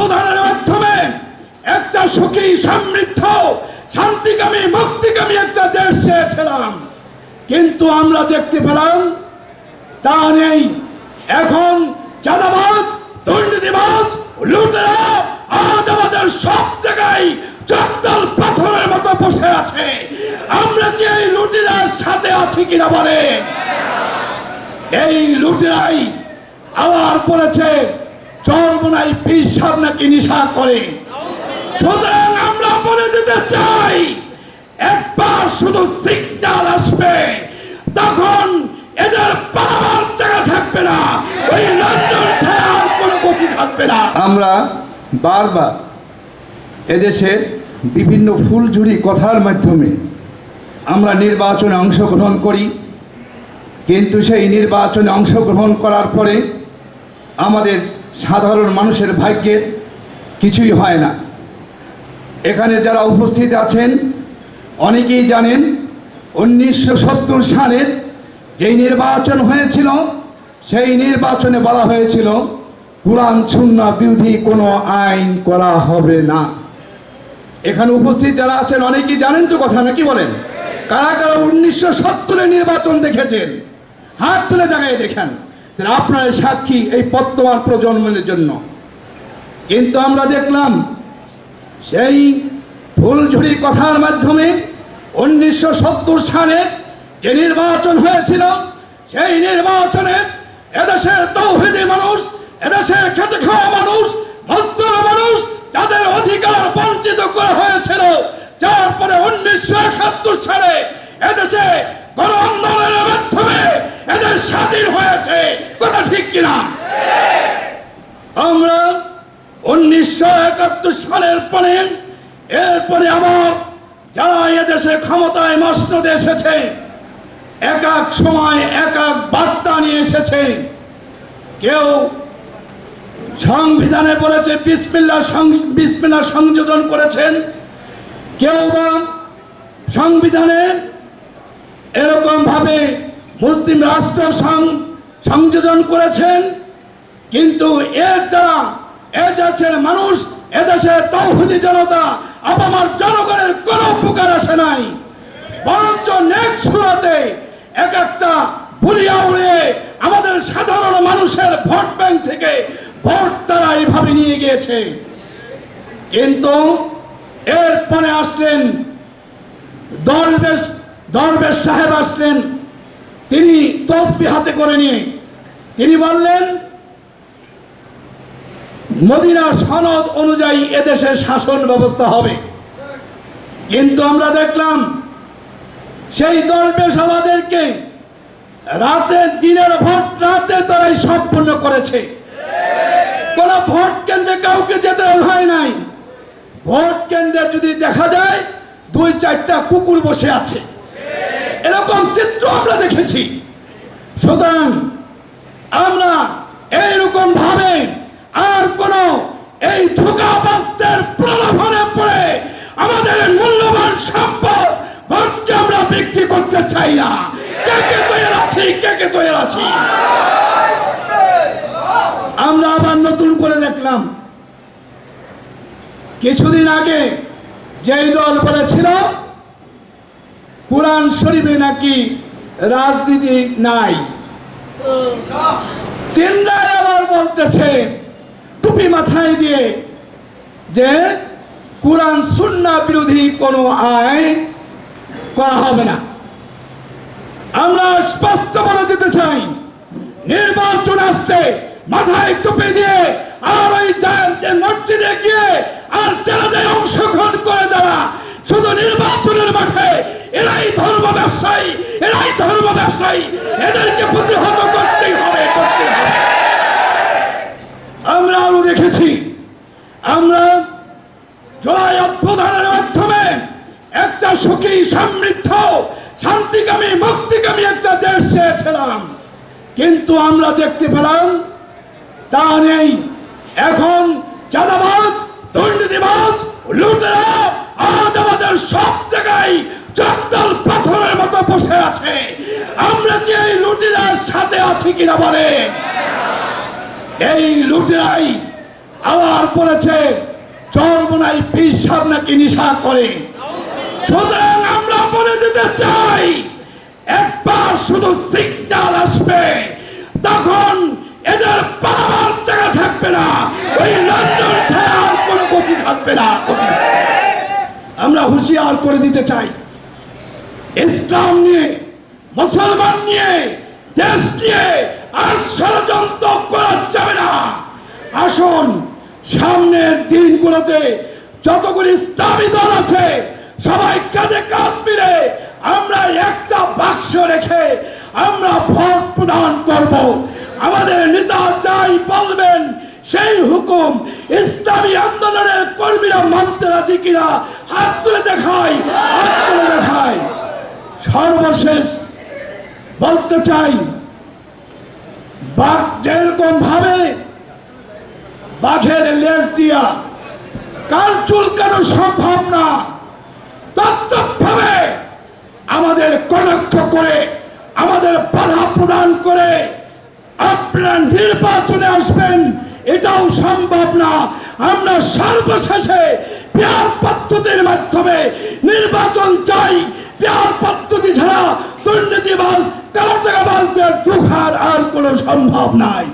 প্রদানের মাধ্যমে একটা সুখী সমৃদ্ধ শান্তিকামী মুক্তিকামী একটা দেশ চেয়েছিলাম, কিন্তু আমরা দেখতে পেলাম তা নেই। এখন চাঁদাবাজ, দুর্নীতিবাজ, লুটেরা আজ আমাদের সব জায়গায় জগদল পাথরের মতো বসে আছে। আমরা কি এই লুটেরার সাথে আছি কিনা বলেন? এই লুটেরাই আবার বলেছে চরমোনাই পীর সাহেব নাকি নেশা করে। সুতরাং আমরা বলে দিতে চাই, একবার শুধু সিগন্যাল আসবে, তখন এদের পালাবার জায়গা থাকবে না, ওই লন্ডন ছাড়া আর কোনো গতি থাকবে না। আমরা বারবার এদেশের বিভিন্ন ফুলঝুরি কথার মাধ্যমে আমরা নির্বাচনে অংশগ্রহণ করি, কিন্তু সেই নির্বাচনে অংশগ্রহণ করার পরে আমাদের সাধারণ মানুষের ভাগ্যের কিছুই হয় না। এখানে যারা উপস্থিত আছেন অনেকেই জানেন 1970 সালের যেই নির্বাচন হয়েছিল, সেই নির্বাচনে বলা হয়েছিল কোরআন সুন্নাহ বিরোধী কোনো আইন করা হবে না। এখানে উপস্থিত যারা আছেন অনেকেই জানেন তো কথা, নাকি বলেন? কারা কারা 1970 নির্বাচন দেখেছেন? হাত তুলে জায়গায় দেখেন। আপনার সাক্ষী এই বর্তমান প্রজন্মের জন্য। কিন্তু আমরা দেখলাম সেই ফুলঝুরি কথার মাধ্যমে 1970 সালে যে নির্বাচন হয়েছিল, সেই নির্বাচনে এদেশের তৌহিদি মানুষ, এদেশের খেটে খাওয়া মানুষ, মজদুর মানুষ, তাদের অধিকার বঞ্চিত করা হয়েছিল। যার পরে 1971 সালে এদেশে গণ আন্দোলনের মাধ্যমে এদের স্বাধীন হয়েছে। কথা ঠিক কিনা? আমরা 1971 সালের পরে এরপরে আবার যারা এদেশে ক্ষমতায় মসনদে এসেছে, এক এক সময় এক এক বার্তা নিয়ে এসেছে। কেউ সংবিধানে বলেছে বিসমিল্লাহ সংযোজন করেছেন, কেউ বা সংবিধানে এরকম ভাবে মুসলিম রাষ্ট্র সংযোজন করেছেন। কিন্তু এর দ্বারা এদেশের মানুষ, এদেশের তৌহিদি জনতা, আপামার জনগণের কোনো উপকার আসে নাই, বরঞ্চ নেক্সট সুরাতে এক একটা বুলিয়া উড়িয়ে আমাদের সাধারণ মানুষের ভোট ব্যাংক থেকে ভোট তারা এইভাবে নিয়ে গিয়েছে। কিন্তু এরপরে আসলেন দরবেশ সাহেব আসলেন, তিনি তসবিহ হাতে করে নিয়ে তিনি বললেন মদিনার সনদ অনুযায়ী এদেশের শাসন ব্যবস্থা হবে। কিন্তু আমরা দেখলাম সেই দরবেশ আমাদেরকে দিনের ভোট রাতে তারাই সম্পূর্ণ করেছে। কোন ভোট কেন্দ্রে কাউকে যেতে হয় নাই। ভোট কেন্দ্রে যদি দেখা যায় 2-4টা কুকুর বসে আছে, এরকম চিত্র আমরা দেখেছি। সুতরাং আমরা এইরকম ভাবে আর কোন এই ধোঁকাবাজদের প্রলোভনে পড়ে আমাদের মূল্যবান সম্পদ ভোটকে আমরা বিক্রি করতে চাই না। কে তৈরি আছি। আমরা আবার নতুন করে দেখলাম কিছুদিন আগে যেই দল বলেছিল কোরআন শরীফে নাকি রাজনীতি নাই, তিনরাই আবার বলতেছে টুপি মাথায় দিয়ে যে কোরআন সুন্নাহ বিরোধী কোনো আইন করা হবে না। আমরা স্পষ্ট বলে দিতে চাই, নির্বাচন আসলে মাথায় টুপি দিয়ে আর ওই মসজিদে গিয়ে আর জানাজায় অংশগ্রহণ করে যারা শুধু নির্বাচনের মাঠে এরাই ধর্ম ব্যবসায়ী, এদেরকে প্রতিহত করতেই হবে। আমরা আরো দেখেছি, আমরা জুলাই অভ্যুত্থানের মাধ্যমে একটা সুখী সমৃদ্ধ শান্তিকামী মুক্তিকামী একটা দেশ চেয়েছিলাম, কিন্তু আমরা দেখতে পেলাম তা নেই। এখন চাঁদাবাজ, দুর্নীতিবাজ, লুটেরা আজ আমাদের সব জায়গায় জগদল পাথরের মতো বসে আছে। আমরা কি এই লুটেরার সাথে আছি কিনা বলেন? এই লুটেরাই আবার বলেছে চরমোনাই পীর সাহেব নাকি নেশা করে। সুতরাং আমরা বলে দিতে চাই, একবার শুধু সিগন্যাল আসবে, তখন এদের পালাবার জায়গা থাকবে না, ওই লন্ডন ছাড়া আর কোনো গতি থাকবে না। আমরা হুঁশিয়ার করে দিতে চাই, ইসলাম নিয়ে, মুসলমান নিয়ে, দেশ নিয়ে আর ষড়যন্ত্র করা যাবে না। আসুন সামনের দিনগুলোতে যতগুলি ইসলামী দল আছে সবাই কাঁধে কাঁধ মিলে আমরা একটা বাক্স রেখে আমরা ভোট প্রদান করব। আমাদের নেতা যাই বলবেন সেই হুকুম ইসলামী আন্দোলনের কর্মীরা মানতে রাজি কিনা হাত তুলে দেখাই, হাত তুলে দেখাই। সর্বশেষ বলতে চাই, বাঘ যেরকম ভাবে বাঘের লেজ দিয়া কান চুলকানো সম্ভব না, তৎভাবে আমাদের কটাক্ষ করে, আমাদের বাধা প্রদান করে আপনারা নির্বাচনে আসবেন, এটাও সম্ভব না। আমরা সর্বশেষে পেয়ার পদ্ধতির মাধ্যমে নির্বাচন চাই। পেয়ার পদ্ধতি ছাড়া দুর্নীতিবাজ, কালো টাকাবাজদের রুখার আর কোনো সম্ভব নাই।